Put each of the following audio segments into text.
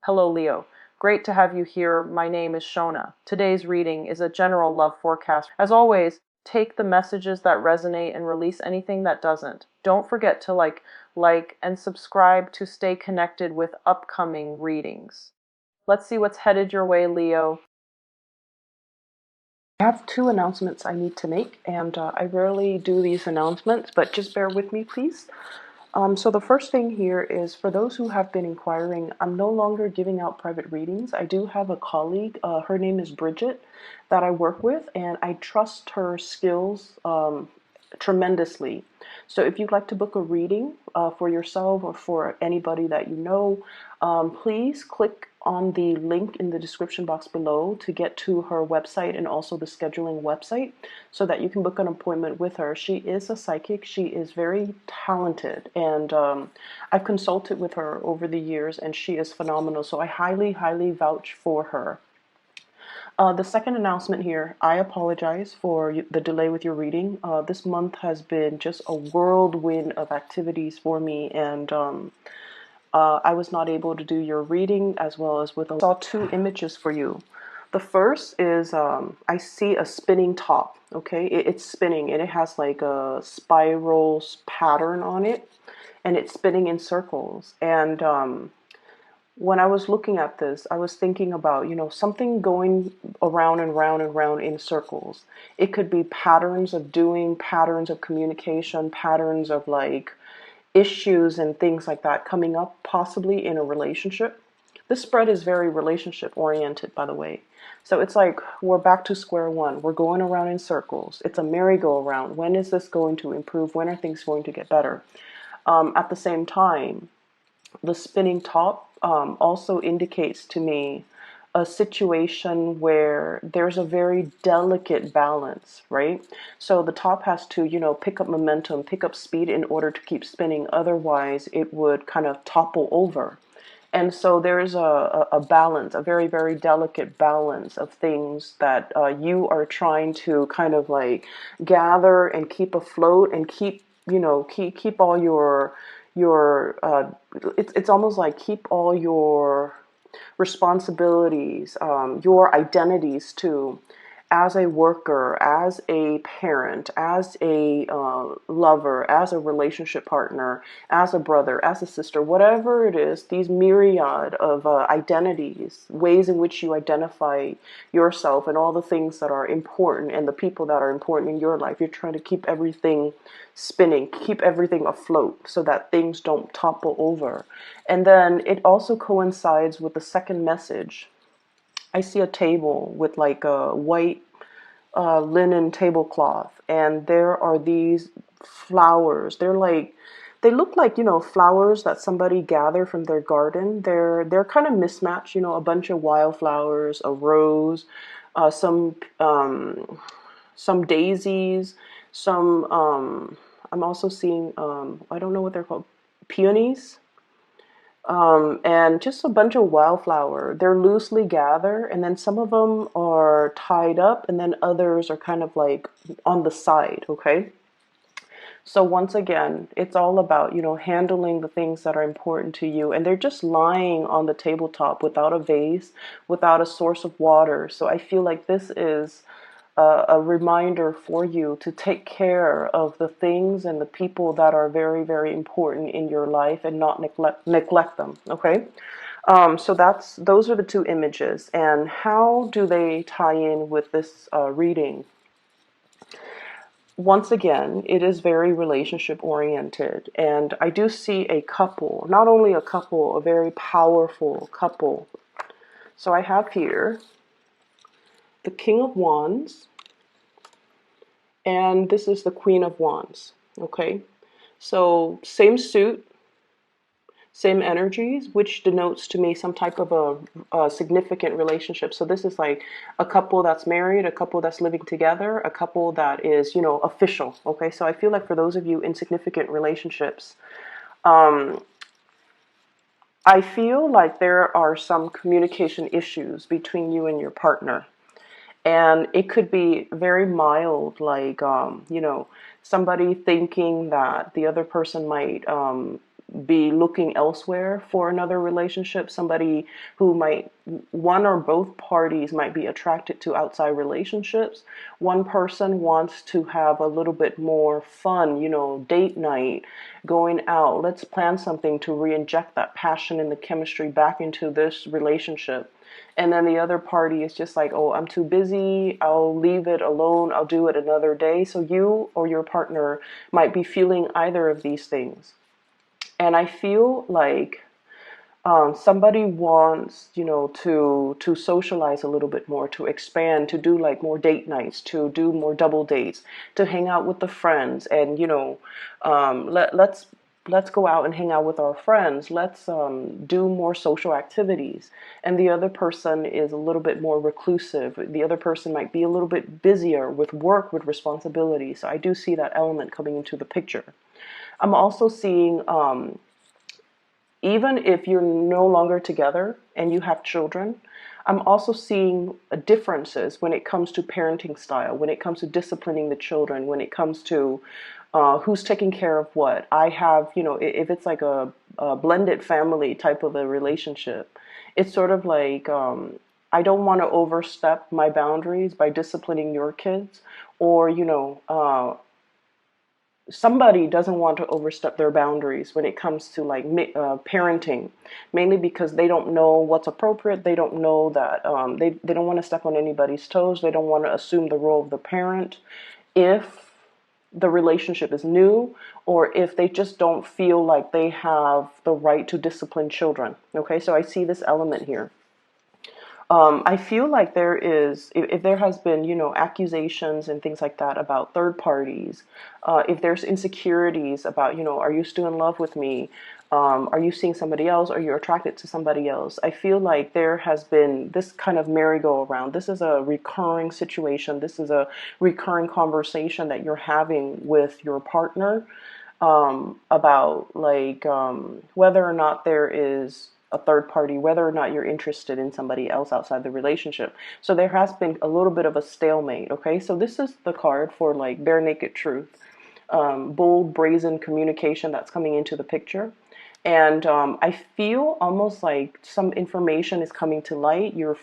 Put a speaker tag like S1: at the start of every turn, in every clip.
S1: Hello, Leo. Great to have you here. My name is Shona. Today's reading is a general love forecast. As always, take the messages that resonate and release anything that doesn't. Don't forget to like, and subscribe to stay connected with upcoming readings. Let's see what's headed your way, Leo. I have two announcements I need to make, and I rarely do these announcements, but just bear with me, please. So the first thing here is for those who have been inquiring, I'm no longer giving out private readings. I do have a colleague, her name is Bridget, that I work with, and I trust her skills tremendously. So if you'd like to book a reading for yourself or for anybody that you know, please click on the link in the description box below to get to her website and also the scheduling website so that you can book an appointment with her. She is a psychic. She is very talented, and I've consulted with her over the years, and she is phenomenal. So I highly, highly vouch for her. The second announcement here, I apologize for the delay with your reading. This month has been just a whirlwind of activities for me, and I was not able to do your reading as well as with. I saw two images for you. The first is I see a spinning top. Okay, it's spinning and it has like a spiral pattern on it, and it's spinning in circles. And when I was looking at this, I was thinking about, something going around and round and round in circles. It could be patterns of doing, patterns of communication, patterns of like issues and things like that coming up possibly in a relationship. This spread is very relationship oriented, by the way. So it's like we're back to square one. We're going around in circles. It's a merry-go-round. When is this going to improve? When are things going to get better? At the same time, the spinning top also indicates to me a situation where there's a very delicate balance, right? So the top has to, pick up momentum, pick up speed in order to keep spinning. Otherwise, it would kind of topple over. And so there's a balance, a very, very delicate balance of things that you are trying to kind of like gather and keep afloat and keep, keep all your it's almost like keep all your responsibilities, your identities too, as a worker, as a parent, as a lover, as a relationship partner, as a brother, as a sister, whatever it is, these myriad of identities, ways in which you identify yourself and all the things that are important and the people that are important in your life. You're trying to keep everything spinning, keep everything afloat so that things don't topple over. And then it also coincides with the second message. I see a table with like a white linen tablecloth, and there are these flowers. They look like, flowers that somebody gathered from their garden. They're kind of mismatched, a bunch of wildflowers, a rose, some daisies, some I'm also seeing I don't know what they're called, peonies, and just a bunch of wildflower. They're loosely gathered, and then some of them are tied up, and then others are kind of like on the side, okay? So once again, it's all about, handling the things that are important to you, and they're just lying on the tabletop without a vase, without a source of water. So I feel like this is a reminder for you to take care of the things and the people that are very, very important in your life and not neglect them. Okay, so those are the two images, and how do they tie in with this reading? Once again, it is very relationship oriented, and I do see a couple, not only a couple, a very powerful couple. So I have here the King of Wands, and this is the Queen of Wands. Okay, so same suit, same energies, which denotes to me some type of a significant relationship. So this is like a couple that's married, a couple that's living together, a couple that is, official. Okay, so I feel like for those of you in significant relationships, I feel like there are some communication issues between you and your partner. And it could be very mild, like, somebody thinking that the other person might be looking elsewhere for another relationship. Somebody who might, one or both parties might be attracted to outside relationships. One person wants to have a little bit more fun, date night, going out. Let's plan something to re-inject that passion and the chemistry back into this relationship. And then the other party is just like, oh, I'm too busy. I'll leave it alone. I'll do it another day. So you or your partner might be feeling either of these things. And I feel like somebody wants, to socialize a little bit more, to expand, to do like more date nights, to do more double dates, to hang out with the friends, and let's go out and hang out with our friends. Let's do more social activities. And the other person is a little bit more reclusive. The other person might be a little bit busier with work, with responsibilities. So I do see that element coming into the picture. I'm also seeing, even if you're no longer together and you have children, I'm also seeing differences when it comes to parenting style, when it comes to disciplining the children, when it comes to who's taking care of what. I have, if it's like a blended family type of a relationship, it's sort of like, I don't want to overstep my boundaries by disciplining your kids, or, somebody doesn't want to overstep their boundaries when it comes to like parenting, mainly because they don't know what's appropriate. They don't know that they don't want to step on anybody's toes. They don't want to assume the role of the parent if the relationship is new, or if they just don't feel like they have the right to discipline children. Okay, so I see this element here. I feel like there is, if there has been, accusations and things like that about third parties, if there's insecurities about, are you still in love with me? Are you seeing somebody else? Are you attracted to somebody else? I feel like there has been this kind of merry-go-round. This is a recurring situation. This is a recurring conversation that you're having with your partner, about like whether or not there is a third party, whether or not you're interested in somebody else outside the relationship. So there has been a little bit of a stalemate. Okay, so this is the card for like bare naked truth, bold, brazen communication that's coming into the picture. And I feel almost like some information is coming to light. You're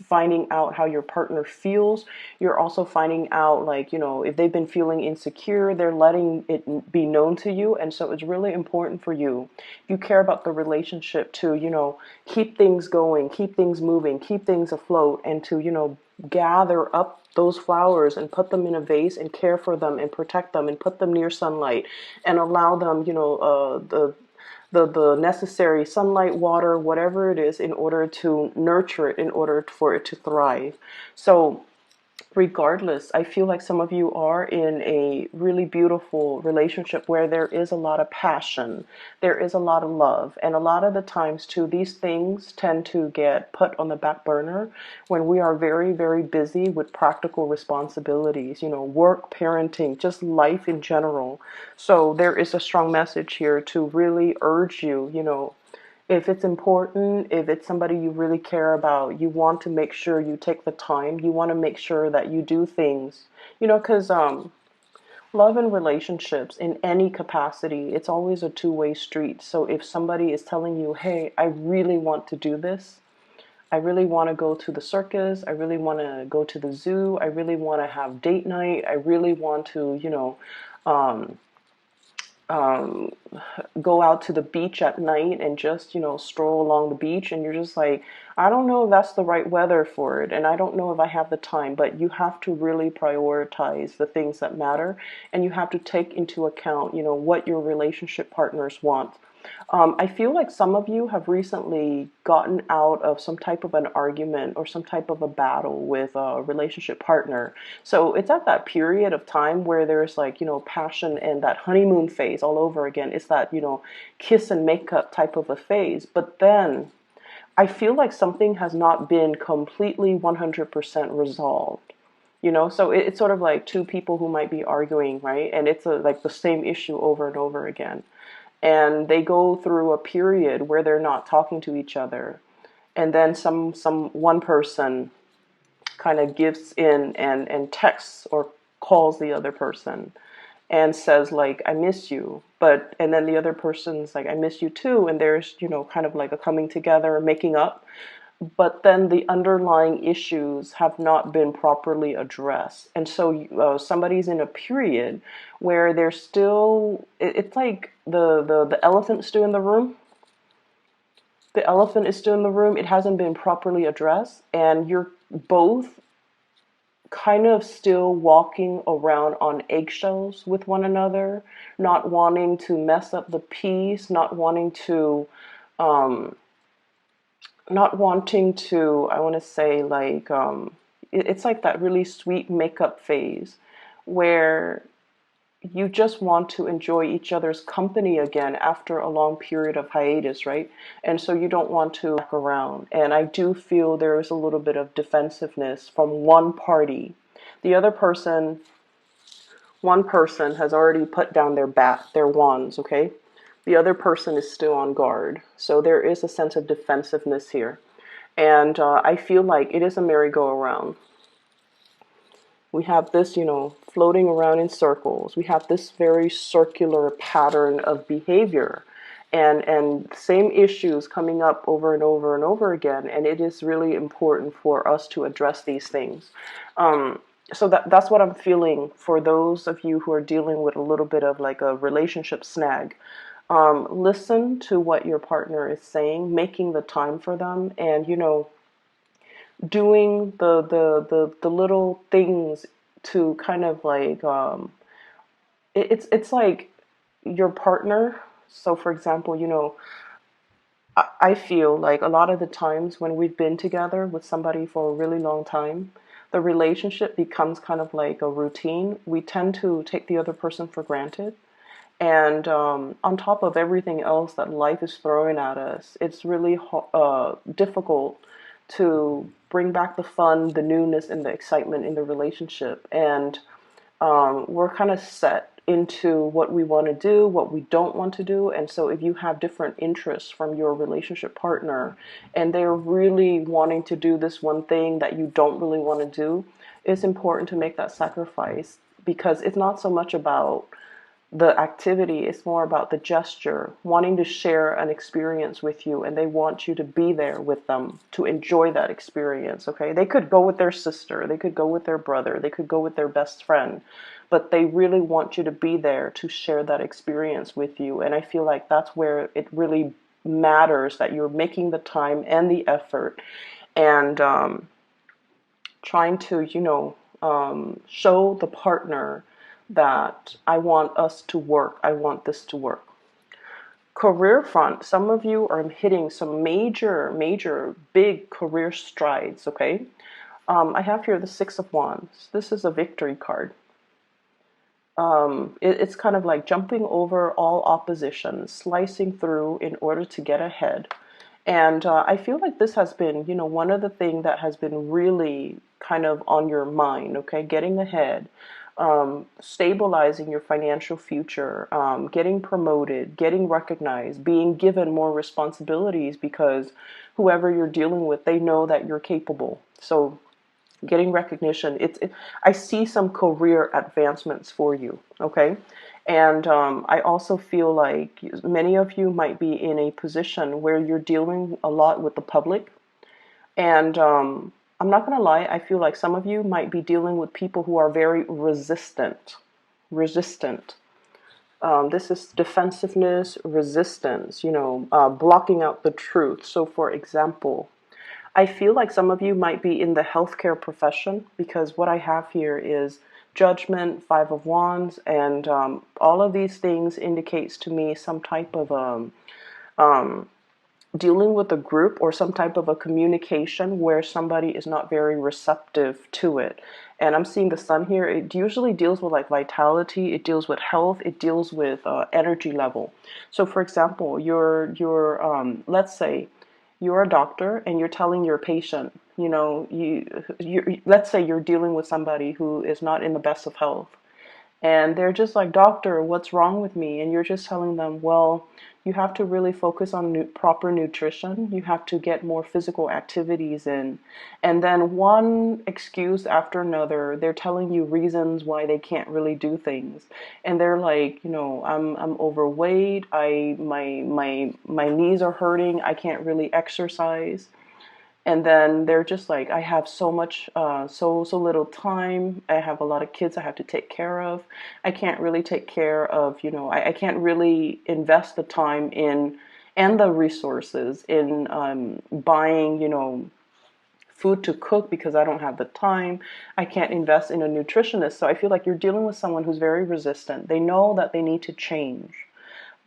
S1: finding out how your partner feels. You're also finding out, like, if they've been feeling insecure, they're letting it be known to you. And so it's really important for you, if you care about the relationship, to, keep things going, keep things moving, keep things afloat, and to, gather up those flowers and put them in a vase and care for them and protect them and put them near sunlight and allow them, the necessary sunlight, water, whatever it is, in order to nurture it, in order for it to thrive. So regardless, I feel like some of you are in a really beautiful relationship where there is a lot of passion, there is a lot of love, and a lot of the times too, these things tend to get put on the back burner when we are very, very busy with practical responsibilities, work, parenting, just life in general. So there is a strong message here to really urge you, if it's important, if it's somebody you really care about, you want to make sure you take the time. You want to make sure that you do things, because love and relationships in any capacity, it's always a two-way street. So if somebody is telling you, hey, I really want to do this, I really want to go to the circus, I really want to go to the zoo, I really want to have date night, I really want to, um, um, go out to the beach at night and just, stroll along the beach, and you're just like, I don't know if that's the right weather for it, and I don't know if I have the time. But you have to really prioritize the things that matter, and you have to take into account, what your relationship partners want. I feel like some of you have recently gotten out of some type of an argument or some type of a battle with a relationship partner. So it's at that period of time where there's like, passion and that honeymoon phase all over again. It's that, kiss and makeup type of a phase. But then I feel like something has not been completely 100% resolved. So it's sort of like two people who might be arguing, right? And it's like the same issue over and over again, and they go through a period where they're not talking to each other, and then some one person kind of gives in and texts or calls the other person, and says like, I miss you. But, and then the other person's like, I miss you too. And there's, kind of like a coming together, making up. But then the underlying issues have not been properly addressed. And so somebody's in a period where they're still, it's like the elephant's still in the room. The elephant is still in the room. It hasn't been properly addressed. And you're both kind of still walking around on eggshells with one another, not wanting to mess up the peace, um, I want to say like, it's like that really sweet makeup phase where you just want to enjoy each other's company again after a long period of hiatus, right? And so you don't want to back around. And I do feel there is a little bit of defensiveness from one party. The other person, one person has already put down their wands, okay? The other person is still on guard. So there is a sense of defensiveness here. And I feel like it is a merry-go-round. We have this, floating around in circles. We have this very circular pattern of behavior and same issues coming up over and over and over again. And it is really important for us to address these things. So that's what I'm feeling for those of you who are dealing with a little bit of like a relationship snag. Listen to what your partner is saying, making the time for them, and doing the little things to kind of like it's like your partner. So for example, I feel like a lot of the times when we've been together with somebody for a really long time, the relationship becomes kind of like a routine. We tend to take the other person for granted. And on top of everything else that life is throwing at us, it's really difficult to bring back the fun, the newness, and the excitement in the relationship. And we're kind of set into what we want to do, what we don't want to do. And so if you have different interests from your relationship partner and they're really wanting to do this one thing that you don't really want to do, it's important to make that sacrifice, because it's not so much about the activity, it's more about the gesture, wanting to share an experience with you, and they want you to be there with them to enjoy that experience. Okay, they could go with their sister, they could go with their brother, they could go with their best friend, but they really want you to be there to share that experience with you. And I feel like that's where it really matters, that you're making the time and the effort, and trying to show the partner that I want us to work. I want this to work. Career front, some of you are hitting some major, big career strides, okay? I have here the Six of Wands. This is a victory card. It's kind of like jumping over all opposition, slicing through in order to get ahead. And I feel like this has been, one of the things that has been really kind of on your mind, okay? Getting ahead, stabilizing your financial future, getting promoted, getting recognized, being given more responsibilities, because whoever you're dealing with, they know that you're capable. So getting recognition, I see some career advancements for you, okay? And I also feel like many of you might be in a position where you're dealing a lot with the public. And I'm not going to lie, I feel like some of you might be dealing with people who are very resistant. Resistant. This is defensiveness, resistance, blocking out the truth. So, for example, I feel like some of you might be in the healthcare profession, because what I have here is Judgment, Five of Wands, and all of these things indicates to me some type of dealing with a group or some type of a communication where somebody is not very receptive to it. And I'm seeing the sun here. It usually deals with like vitality. It deals with health. It deals with energy level. So, for example, let's say you're a doctor and you're telling your patient, let's say you're dealing with somebody who is not in the best of health, And they're just like, doctor, what's wrong with me? And you're just telling them, well, you have to really focus on proper nutrition. You have to get more physical activities in. And then one excuse after another, they're telling you reasons why they can't really do things. And they're like, I'm overweight. My knees are hurting. I can't really exercise. And then they're just like, I have so much, so little time. I have a lot of kids I have to take care of. I can't really take care of, I can't really invest the time in and the resources in buying, food to cook because I don't have the time. I can't invest in a nutritionist. So I feel like you're dealing with someone who's very resistant. They know that they need to change,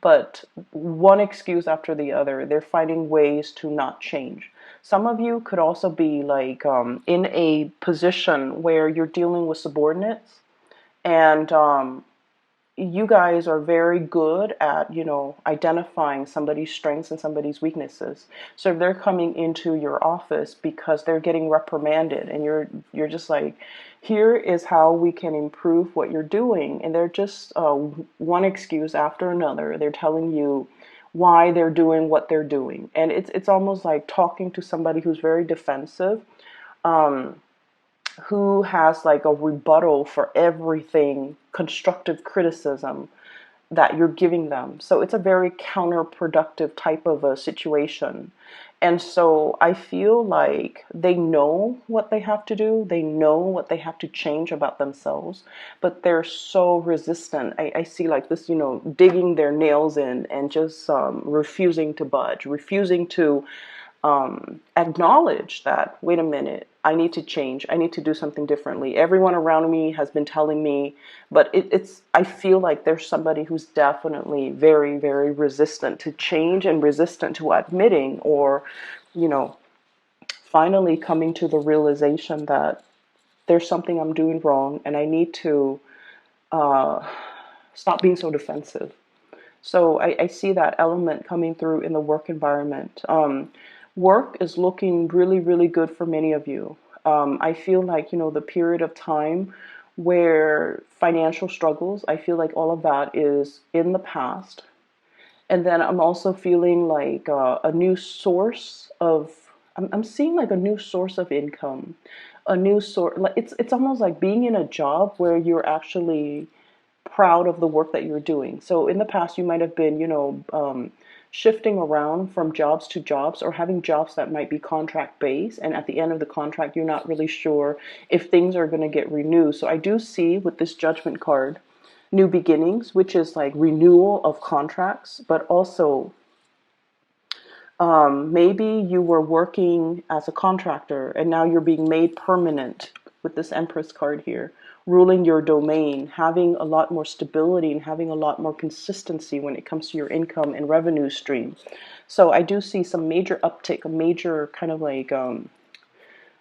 S1: but one excuse after the other, they're finding ways to not change. Some of you could also be like in a position where you're dealing with subordinates, and you guys are very good at, identifying somebody's strengths and somebody's weaknesses. So if they're coming into your office because they're getting reprimanded and you're just like, here is how we can improve what you're doing. And they're just one excuse after another. They're telling you why they're doing what they're doing. And it's almost like talking to somebody who's very defensive, who has like a rebuttal for everything, constructive criticism that you're giving them. So it's a very counterproductive type of a situation. And so I feel like they know what they have to do. They know what they have to change about themselves, but they're so resistant. I see like this, digging their nails in and just refusing to budge, refusing to acknowledge that, wait a minute, I need to change. I need to do something differently. Everyone around me has been telling me, but I feel like there's somebody who's definitely very, very resistant to change and resistant to admitting or, you know, finally coming to the realization that there's something I'm doing wrong and I need to stop being so defensive. So I see that element coming through in the work environment. Work is looking really, really good for many of you. I feel like, the period of time where financial struggles, I feel like all of that is in the past. And then I'm also feeling like a new source of, I'm seeing like a new source of income, a new sort, like it's almost like being in a job where you're actually proud of the work that you're doing. So in the past, you might have been, shifting around from jobs to jobs or having jobs that might be contract based. And at the end of the contract, you're not really sure if things are going to get renewed. So I do see with this judgment card, new beginnings, which is like renewal of contracts, but also maybe you were working as a contractor and now you're being made permanent with this Empress card here, ruling your domain, having a lot more stability and having a lot more consistency when it comes to your income and revenue stream. So I do see some major uptick, a major kind of like a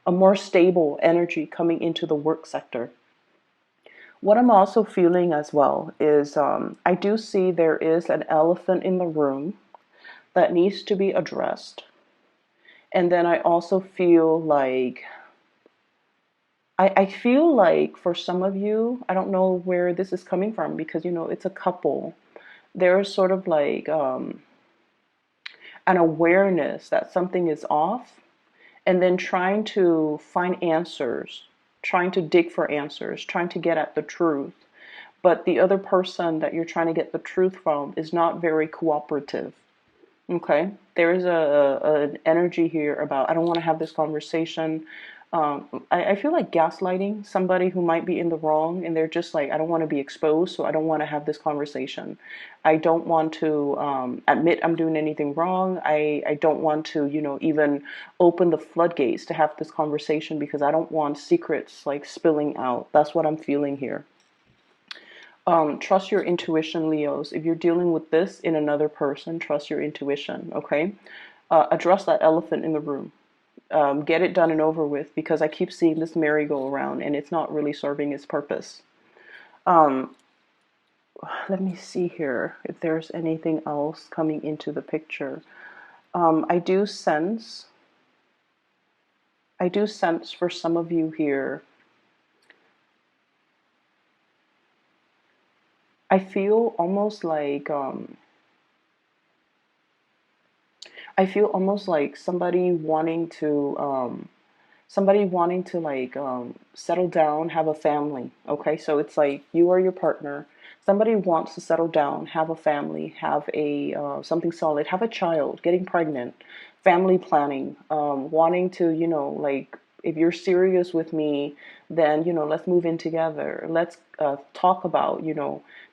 S1: more stable energy coming into the work sector. What I'm also feeling as well is I do see there is an elephant in the room that needs to be addressed. And then I also feel like, I feel like for some of you, I don't know where this is coming from because, it's a couple. There's sort of like an awareness that something is off and then trying to find answers, trying to dig for answers, trying to get at the truth. But the other person that you're trying to get the truth from is not very cooperative. Okay, there is an energy here about, I don't want to have this conversation. I feel like gaslighting somebody who might be in the wrong, and they're just like, I don't want to be exposed, so I don't want to have this conversation. I don't want to admit I'm doing anything wrong. I don't want to, even open the floodgates to have this conversation because I don't want secrets like spilling out. That's what I'm feeling here. Trust your intuition, Leos. If you're dealing with this in another person, trust your intuition, okay? Address that elephant in the room. Get it done and over with because I keep seeing this merry-go-round and it's not really serving its purpose. Let me see here if there's anything else coming into the picture. I do sense for some of you here, I feel almost like I feel almost like somebody wanting to like settle down, have a family. Okay, so it's like you or your partner. Somebody wants to settle down, have a family, have a something solid, have a child, getting pregnant, family planning, wanting to, like if you're serious with me, then let's move in together. Let's talk about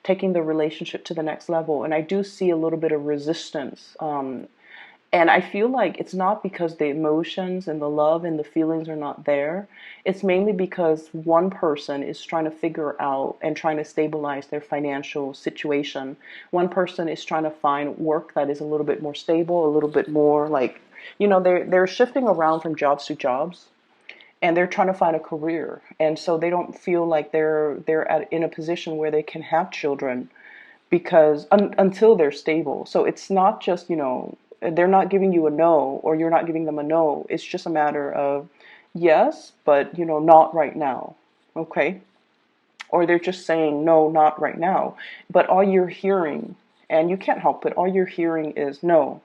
S1: taking the relationship to the next level. And I do see a little bit of resistance. And I feel like it's not because the emotions and the love and the feelings are not there. It's mainly because one person is trying to figure out and trying to stabilize their financial situation. One person is trying to find work that is a little bit more stable, a little bit more like, they're shifting around from jobs to jobs, and they're trying to find a career. And so they don't feel like in a position where they can have children because until they're stable. So it's not just, they're not giving you a no, or you're not giving them a no. It's just a matter of yes, but not right now. Okay? Or they're just saying no, not right now. But all you're hearing, and you can't help it, all you're hearing is no.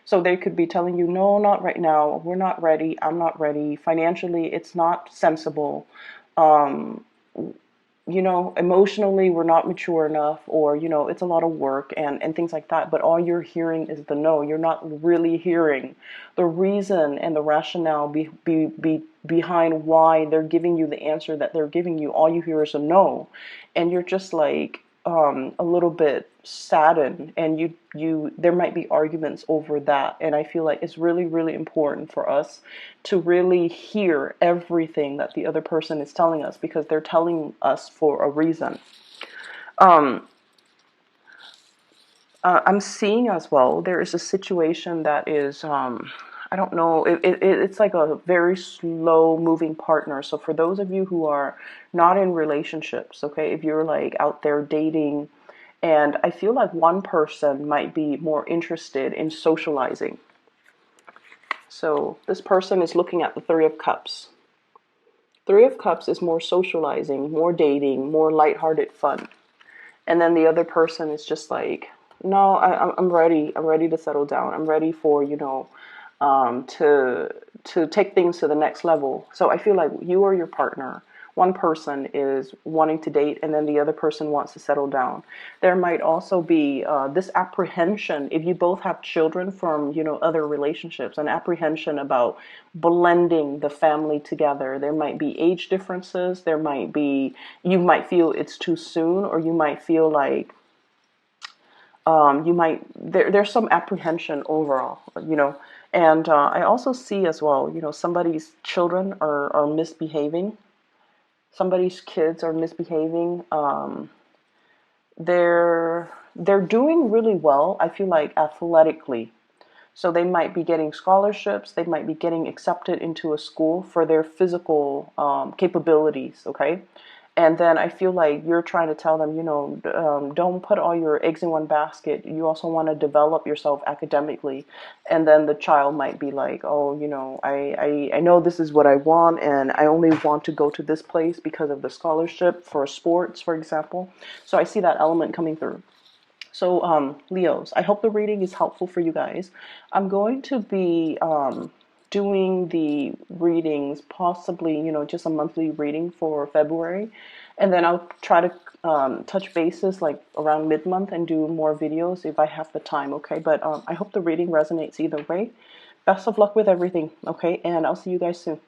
S1: So they could be telling you, no, not right now. We're not ready. I'm not ready. Financially, it's not sensible. Um, emotionally we're not mature enough, or, it's a lot of work and things like that. But all you're hearing is the no. You're not really hearing the reason and the rationale behind why they're giving you the answer that they're giving you. All you hear is a no. And you're just like, a little bit saddened, and there might be arguments over that. And I feel like it's really, really important for us to really hear everything that the other person is telling us, because they're telling us for a reason. Um, I'm seeing as well, there is a situation that is, I don't know, it's like a very slow moving partner. So for those of you who are not in relationships, okay, if you're like out there dating, and I feel like one person might be more interested in socializing. So this person is looking at the Three of Cups. Three of Cups is more socializing, more dating, more lighthearted fun. And then the other person is just like, no, I'm ready. I'm ready to settle down. I'm ready for, to take things to the next level. So I feel like you or your partner, one person is wanting to date, and then the other person wants to settle down. There might also be this apprehension, if you both have children from, other relationships, an apprehension about blending the family together. There might be age differences. You might feel it's too soon, or you might feel like there's some apprehension overall, and I also see as well, somebody's children are misbehaving. Somebody's kids are misbehaving. They're doing really well, I feel like, athletically. So they might be getting scholarships. They might be getting accepted into a school for their physical capabilities. Okay. And then I feel like you're trying to tell them, don't put all your eggs in one basket. You also want to develop yourself academically. And then the child might be like, oh, I know this is what I want, and I only want to go to this place because of the scholarship for sports, for example. So I see that element coming through. So, Leos, I hope the reading is helpful for you guys. I'm going to be doing the readings, possibly, just a monthly reading for February. And then I'll try to touch bases like around mid-month and do more videos if I have the time, okay? But I hope the reading resonates either way. Best of luck with everything, okay? And I'll see you guys soon.